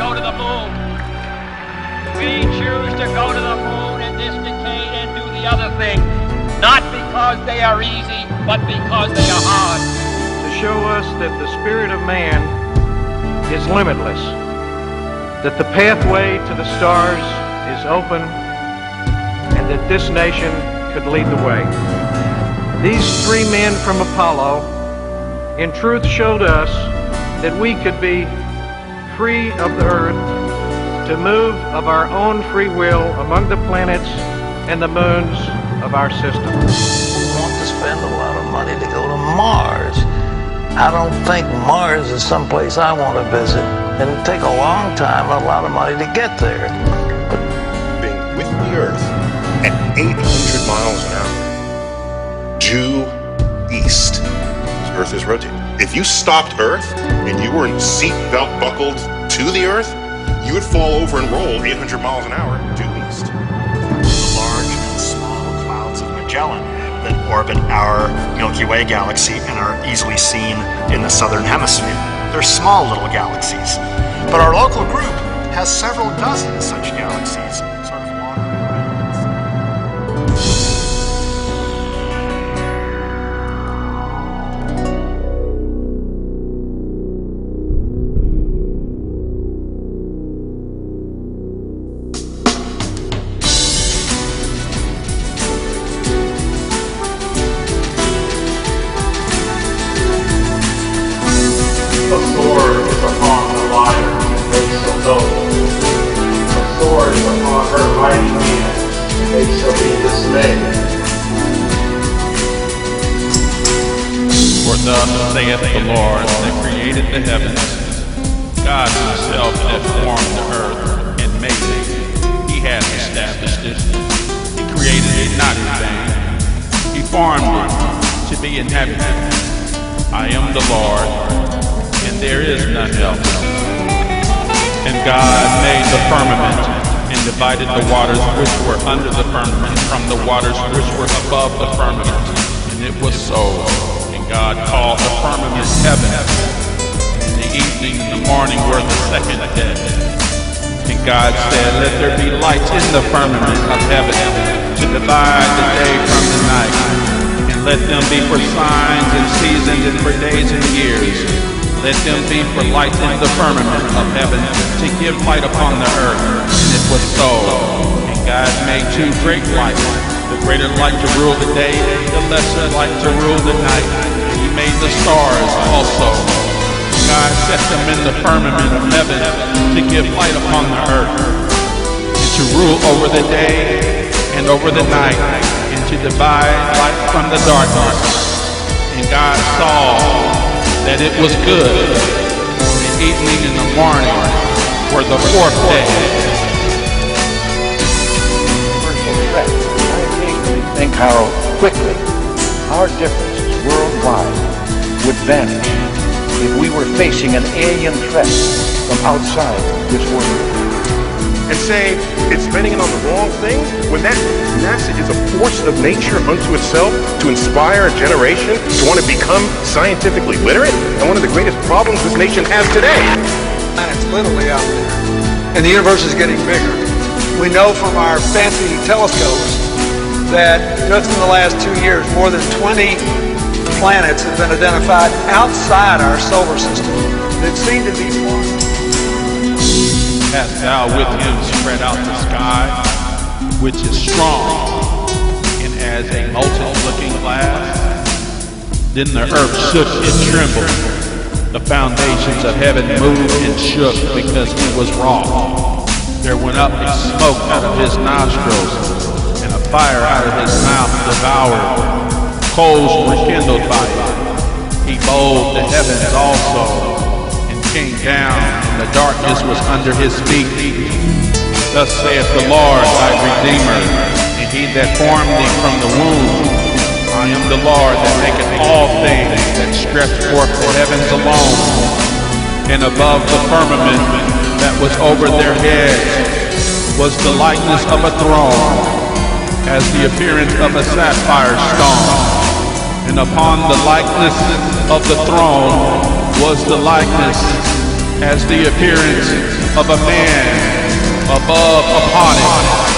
go to the moon. We choose to go to the moon in this decade and do the other thing, not because they are easy, but because they are hard. To show us that the spirit of man is limitless, that the pathway to the stars is open, and that this nation could lead the way. These three men from Apollo in truth showed us that we could be free of the earth to move of our own free will among the planets and the moons of our system. We want to spend a lot of money to go to Mars. I don't think Mars is someplace I want to visit. And it'd take a long time and a lot of money to get there. Being with the Earth at 800 miles an hour, due east, as Earth is rotating. If you stopped Earth and you were seatbelt buckled to the Earth, you would fall over and roll 800 miles an hour due east. The large and small clouds of Magellan that orbit our Milky Way galaxy and are easily seen in the southern hemisphere. They're small little galaxies. But our local group has several dozen such galaxies, sort of wandering around. A sword is upon the liar, and they shall go. A sword is upon her mighty hand, and they shall be dismayed. For thus saith the Lord that created the heavens, God himself that formed the earth and made it. He hath established it. He created it not in vain. He formed it to be inhabited. I am the Lord, and there is none else. And God made the firmament, and divided the waters which were under the firmament from the waters which were above the firmament. And it was so. And God called the firmament heaven. And the evening and the morning were the second day. And God said, let there be lights in the firmament of heaven, to divide the day from the night. And let them be for signs and seasons and for days and years. Let them be for lights in the firmament of heaven, to give light upon the earth. And it was so. And God made two great lights, the greater light to rule the day, the lesser light to rule the night. And he made the stars also. God set them in the firmament of heaven, to give light upon the earth, and to rule over the day and over the night, and to divide light from the darkness. And God saw that it was good. The evening and the morning were the fourth day. I think how quickly our differences worldwide would vanish if we were facing an alien threat from outside this world. And say it's spending it on the wrong things, when that NASA is a force of nature unto itself to inspire a generation to want to become scientifically literate, and one of the greatest problems this nation has today. Planets literally out there, and the universe is getting bigger. We know from our fancy telescopes that just in the last 2 years, more than 20 planets have been identified outside our solar system that seem to be foreign. Hast thou with him spread out the sky, which is strong, and as a molten looking glass? Then the earth shook and trembled. The foundations of heaven moved and shook, because he was wroth. There went up a smoke out of his nostrils, and a fire out of his mouth devoured. Coals were kindled by it. He bowled the heavens also, came down, and the darkness was under his feet. Thus saith the Lord thy Redeemer, and he that formed thee from the womb. I am the Lord that maketh all things, that stretch forth the heavens alone. And above the firmament that was over their heads was the likeness of a throne, as the appearance of a sapphire stone. And upon the likeness of the throne was the likeness has the appearance of a man above upon it.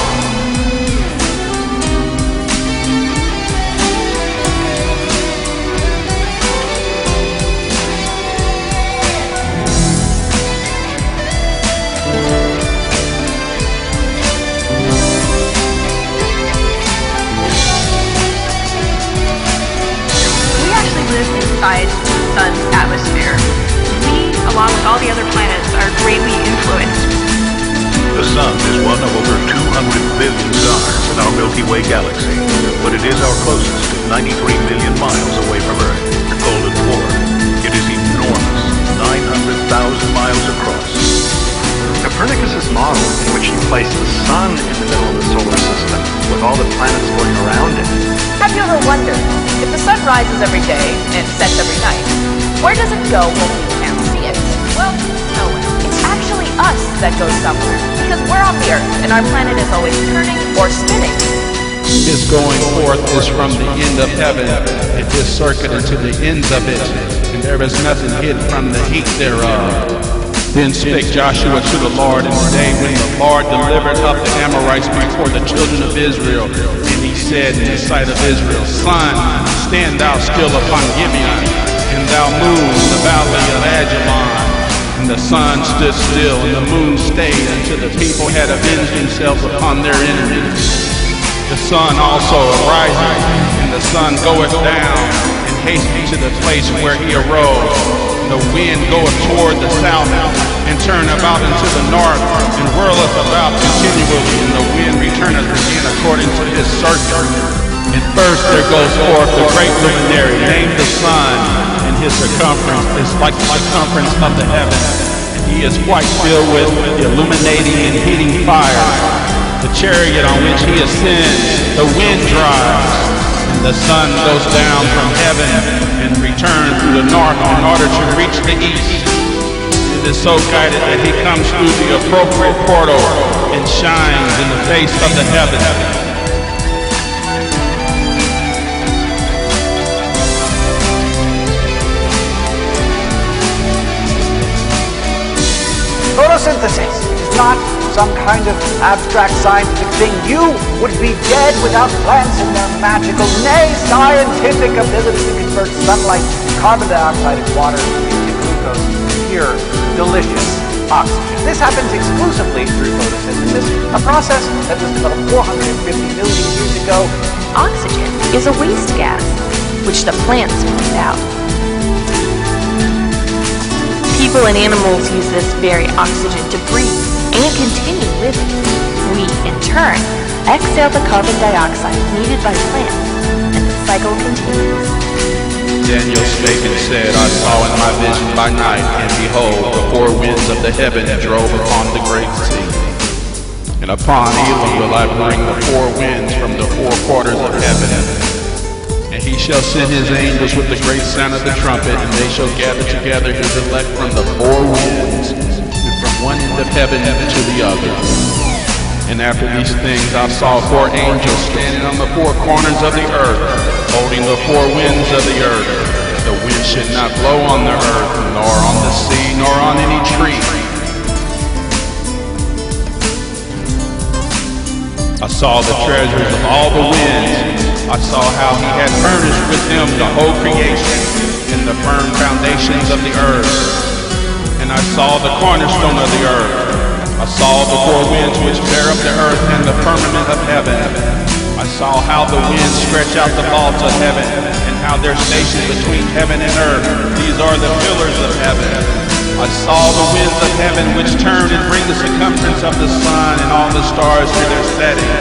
Inside the sun's atmosphere. We, along with all the other planets, are greatly influenced. The sun is one of over 200 billion stars in our Milky Way galaxy, but it is our closest, 93 million miles away from Earth, the golden dwarf. It is enormous, 900,000 miles across. Copernicus's model, in which he placed the sun in the middle of the solar system, with all the planets going around it. Have you ever wondered, if the sun rises every day and sets every night, where does it go when we can't see it? Well, nowhere. It's actually us that goes somewhere, because we're on the Earth, and our planet is always turning or spinning. His going forth is from the end of heaven, and his circuit into the ends of it, and there is nothing hid from the heat thereof. Then spake Joshua to the Lord in the day when the Lord delivered up the Amorites before the children of Israel. And he said in the sight of Israel, Sun, stand thou still upon Gibeon, and thou moon in the valley of Ajalon. And the sun stood still, and the moon stayed, until the people had avenged themselves upon their enemies. The sun also ariseth, and the sun goeth down, and hasteth to the place where he arose. The wind goeth toward the south, and turneth about into the north, and whirleth about continually, and the wind returneth again according to his circuit. And first there goes forth the great luminary, named the sun, and his circumference is like the circumference of the heaven. And he is quite filled with illuminating and heating fire. The chariot on which he ascends, the wind drives. The sun goes down from heaven and returns through the north in order to reach the east. It is so guided that he comes through the appropriate portal and shines in the face of the heaven. Photosynthesis is not some kind of abstract scientific thing. You would be dead without plants and their magical, nay, scientific ability to convert sunlight, carbon dioxide, and water into glucose, pure, delicious oxygen. This happens exclusively through photosynthesis, a process that was developed 450 million years ago. Oxygen is a waste gas, which the plants put out. People and animals use this very oxygen to breathe and continue living. We, in turn, exhale the carbon dioxide needed by plants, and the cycle continues. Daniel spake and said, I saw in my vision by night, and behold, the four winds of the heaven drove upon the great sea. And upon Elam will I bring the four winds from the four quarters of heaven. And he shall send his angels with the great sound of the trumpet, and they shall gather together his elect from the four winds, and from one end of heaven to the other. And after these things I saw four angels standing on the four corners of the earth, holding the four winds of the earth. The wind should not blow on the earth, nor on the sea, nor on any tree. I saw the treasures of all the winds. I saw how he had furnished with them the whole creation in the firm foundations of the earth. And I saw the cornerstone of the earth. I saw the four winds which bear up the earth and the firmament of heaven. I saw how the winds stretch out the vaults of heaven, and how they're stationed between heaven and earth. These are the pillars of heaven. I saw the winds of heaven which turn and bring the circumference of the sun and all the stars to their setting.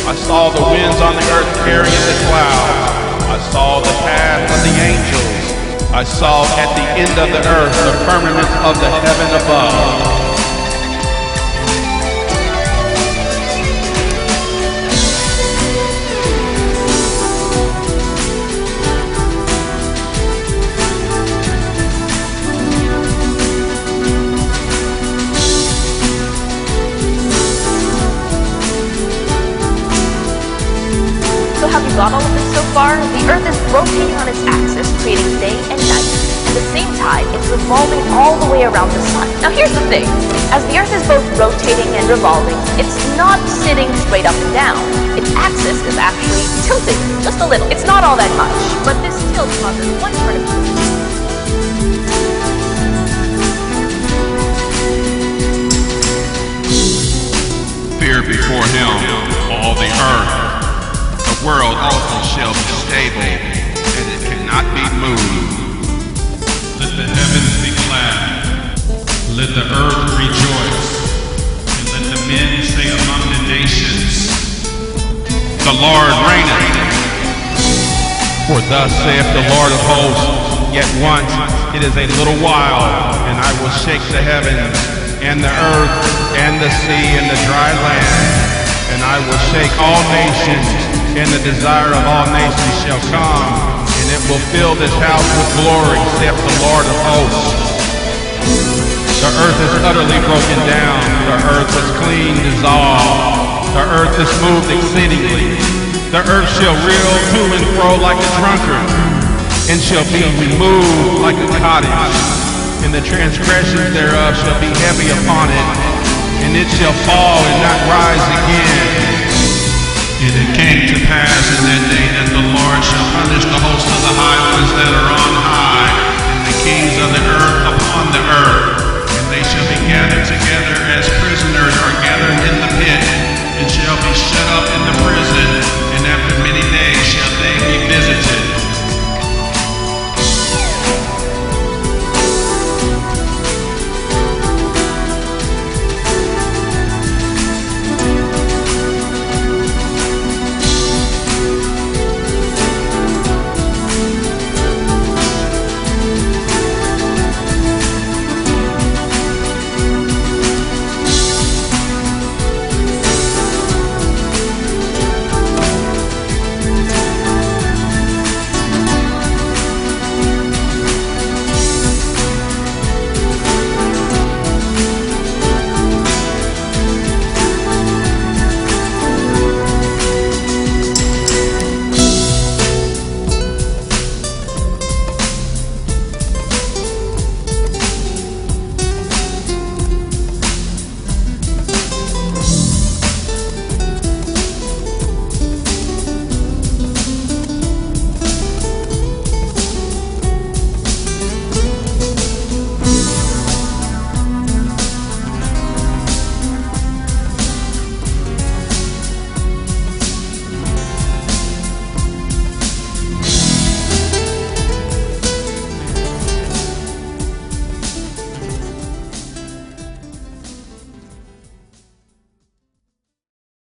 I saw the winds on the earth carrying the clouds. I saw the path of the angels. I saw at the end of the earth the firmament of the heaven above. Have you got all of this so far? The Earth is rotating on its axis, creating day and night. At the same time, it's revolving all the way around the sun. Now here's the thing. As the Earth is both rotating and revolving, it's not sitting straight up and down. Its axis is actually tilting just a little. It's not all that much, but this tilt causes one part of it. Fear before him all the earth. The world also shall be stable, and it cannot be moved. Let the heavens be glad, let the earth rejoice, and let the men say among the nations, the Lord reigneth. For thus saith the Lord of hosts, yet once it is a little while, and I will shake the heavens, and the earth, and the sea, and the dry land, and I will shake all nations, and the desire of all nations shall come, and it will fill this house with glory, saith the Lord of hosts. The earth is utterly broken down, the earth is clean dissolved, the earth is moved exceedingly. The earth shall reel to and fro like a drunkard, and shall be removed like a cottage, and the transgressions thereof shall be heavy upon it, and it shall fall and not rise again. And it came to pass in that day that the Lord shall punish the host of the highlands that are on